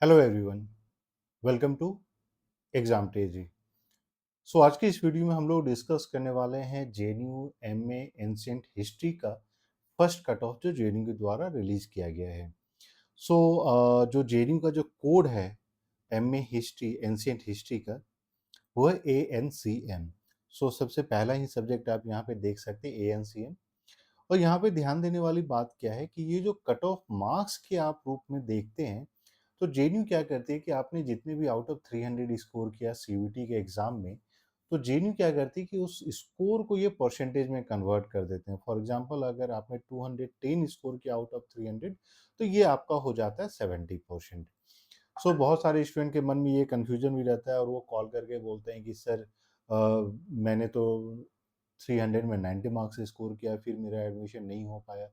Hello everyone, welcome to exam Tezi. आज की इस वीडियो में हम लोग डिस्कस करने वाले हैं जेएनयू एमए एंशिएंट हिस्ट्री का फर्स्ट कट ऑफ जो जेएनयू के द्वारा रिलीज किया गया है। जो जेएनयू का जो कोड है एमए हिस्ट्री एंशिएंट हिस्ट्री का, वो है ANCM। सबसे पहला ही सब्जेक्ट आप यहाँ पे देख सकते हैं ANCM। और यहाँ पे ध्यान देने वाली बात क्या है कि ये जो कट ऑफ मार्क्स के आप रूप में देखते हैं, तो जेएनयू क्या करती है कि आपने जितने भी आउट ऑफ 300 स्कोर किया सीयूईटी के एग्जाम में, तो जेएनयू क्या करती है कि उस स्कोर को ये परसेंटेज में कन्वर्ट कर देते हैं। फॉर एग्जांपल अगर आपने 210 स्कोर किया आउट ऑफ 300, तो ये आपका हो जाता है 70%। बहुत सारे स्टूडेंट के मन में ये कन्फ्यूजन भी रहता है और वो कॉल करके बोलते हैं कि सर मैंने तो 300 में 90 मार्क्स स्कोर किया, फिर मेरा एडमिशन नहीं हो पाया।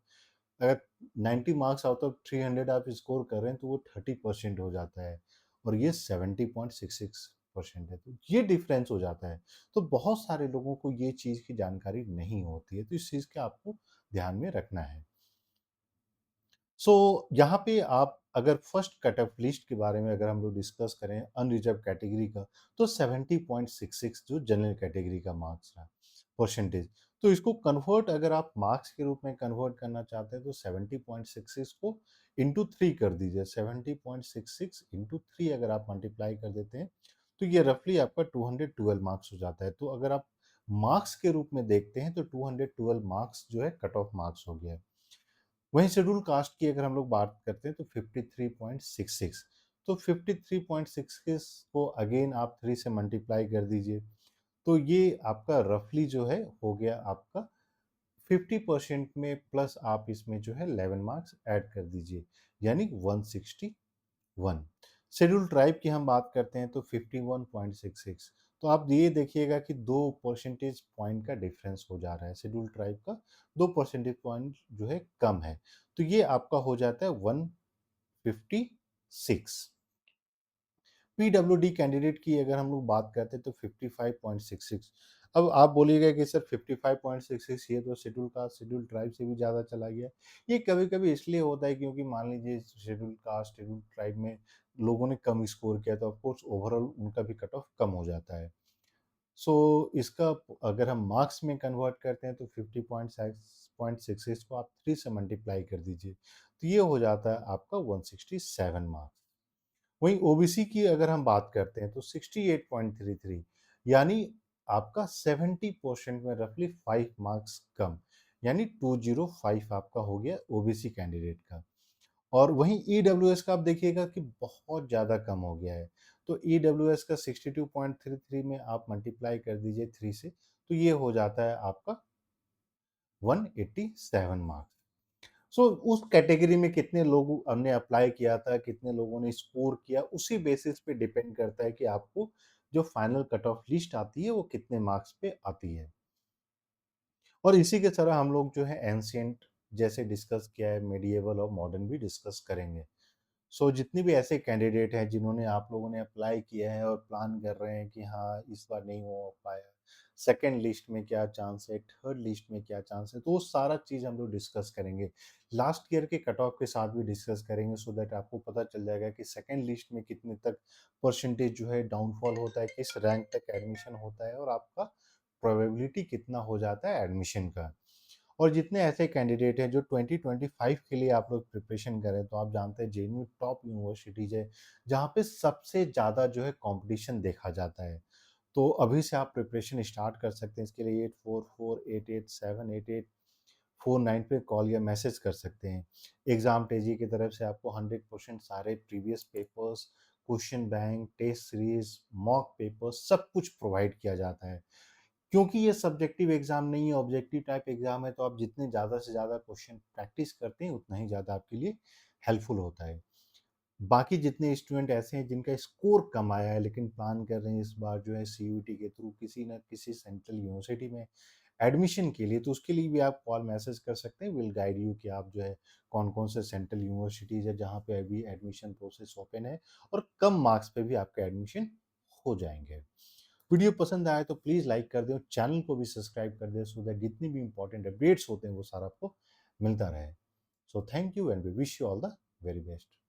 अगर 90 मार्क्स आउट ऑफ 300 आप स्कोर कर रहे हैं तो वो 30% हो जाता है और ये 70.66% है, तो ये डिफरेंस हो जाता है। तो बहुत सारे लोगों को ये चीज़ की जानकारी नहीं होती है, तो इस चीज़ का आपको ध्यान में रखना है। यहाँ पे आप अगर फर्स्ट कट ऑफ लिस्ट के बारे में अगर हम लोग डिस्कस करें अनरिजर्व कैटेगरी का, तो 70.66 जो जनरल कैटेगरी का मार्क्स रहा परसेंटेज। तो इसको कन्वर्ट अगर आप मार्क्स के रूप में कन्वर्ट करना चाहते हैं तो 70.66 को इंटू 3 कर दीजिए। 70.66 इंटू 3 अगर आप मल्टीप्लाई कर देते हैं तो ये रफली आपका 212 मार्क्स हो जाता है। तो अगर आप मार्क्स के रूप में देखते हैं तो 212 मार्क्स जो है कट ऑफ मार्क्स हो गया है। वहीं शेड्यूल कास्ट की अगर हम लोग बात करते हैं तो 53.66, तो 53.66 को अगेन आप 3 से मल्टीप्लाई कर दीजिए, तो ये आपका रफली जो है हो गया आपका 50% में, प्लस आप इसमें जो है 11 मार्क्स ऐड कर दीजिए, यानी 161। शेड्यूल ट्राइब की हम बात करते हैं तो 51.66, तो आप ये देखिएगा कि 2 परसेंटेज पॉइंट का डिफरेंस हो जा रहा है। शेड्यूल ट्राइब का 2 परसेंटेज पॉइंट जो है कम है, तो ये आपका हो जाता है 156। पीडब्ल्यूडी कैंडिडेट की अगर हम लोग बात करते हैं तो 55.66। अब आप बोलिएगा कि सर 55.66 ये तो शेड्यूल कास्ट शेड्यूल ट्राइब से भी ज़्यादा चला गया। ये कभी कभी इसलिए होता है क्योंकि मान लीजिए शेड्यूल कास्ट शेड्यूल ट्राइब में लोगों ने कम स्कोर किया तो ऑफकोर्स ओवरऑल उनका भी कट ऑफ कम हो जाता है। इसका अगर हम मार्क्स में कन्वर्ट करते हैं तो 50.66 को आप 3 से मल्टीप्लाई कर दीजिए, तो ये हो जाता है आपका 167 मार्क्स। वहीं ओबीसी की अगर हम बात करते हैं तो 68.33, यानी आपका 70% में रफली 5 मार्क्स कम, यानी 205 आपका हो गया ओबीसी कैंडिडेट का। और वहीं ईडब्ल्यूएस का आप देखिएगा कि बहुत ज़्यादा कम हो गया है। तो ईडब्ल्यूएस का 62.33 में आप मल्टीप्लाई कर दीजिए 3 से, तो ये हो जाता है आपका 187 मार्क्स। उस कैटेगरी में कितने लोगों हमने अप्लाई किया था, कितने लोगों ने स्कोर किया, उसी बेसिस पे डिपेंड करता है कि आपको जो फाइनल कट ऑफ लिस्ट आती है वो कितने मार्क्स पे आती है। और इसी के तरह हम लोग जो है एंशिएंट जैसे डिस्कस किया है, मेडिएवल और मॉडर्न भी डिस्कस करेंगे। जितने भी ऐसे कैंडिडेट हैं जिन्होंने आप लोगों ने अप्लाई किया है और प्लान कर रहे हैं कि हाँ इस बार नहीं हो पाया, सेकंड लिस्ट में क्या चांस है, थर्ड लिस्ट में क्या चांस है, तो वो सारा चीज़ हम लोग डिस्कस करेंगे। लास्ट ईयर के कट ऑफ के साथ भी डिस्कस करेंगे, सो दैट आपको पता चल जाएगा कि सेकंड लिस्ट में कितने तक परसेंटेज जो है डाउनफॉल होता है, किस रैंक तक एडमिशन होता है और आपका प्रोबेबिलिटी कितना हो जाता है एडमिशन का। और जितने ऐसे कैंडिडेट हैं जो 2025 के लिए आप लोग प्रिपरेशन करें, तो आप जानते हैं जेएनयू टॉप यूनिवर्सिटीज है जहाँ पे सबसे ज़्यादा जो है कंपटीशन देखा जाता है। तो अभी से आप प्रिपरेशन स्टार्ट कर सकते हैं। इसके लिए 8448878849 पे कॉल या मैसेज कर सकते हैं। एग्ज़ाम तेजी की तरफ से आपको 100% सारे previous papers, question bank, test series, mock papers सब कुछ प्रोवाइड किया जाता है। क्योंकि ये सब्जेक्टिव एग्जाम नहीं है, ऑब्जेक्टिव टाइप एग्जाम है, तो आप जितने ज़्यादा से ज़्यादा क्वेश्चन प्रैक्टिस करते हैं उतना ही ज़्यादा आपके लिए हेल्पफुल होता है। बाकी जितने स्टूडेंट ऐसे हैं जिनका स्कोर कम आया है लेकिन प्लान कर रहे हैं इस बार जो है सीयूईटी के थ्रू किसी न किसी सेंट्रल यूनिवर्सिटी में एडमिशन के लिए, तो उसके लिए भी आप कॉल मैसेज कर सकते हैं। विल गाइड यू कि आप जो है कौन कौन से सेंट्रल यूनिवर्सिटीज़ है जहाँ पे अभी एडमिशन प्रोसेस ओपन है और कम मार्क्स पे भी आपका एडमिशन हो जाएंगे। वीडियो पसंद आए तो प्लीज़ लाइक कर दें और चैनल को भी सब्सक्राइब कर दें, सो दैट जितनी भी इंपॉर्टेंट अपडेट्स होते हैं वो सारा आपको मिलता रहे। Thank you and we wish you all the very best.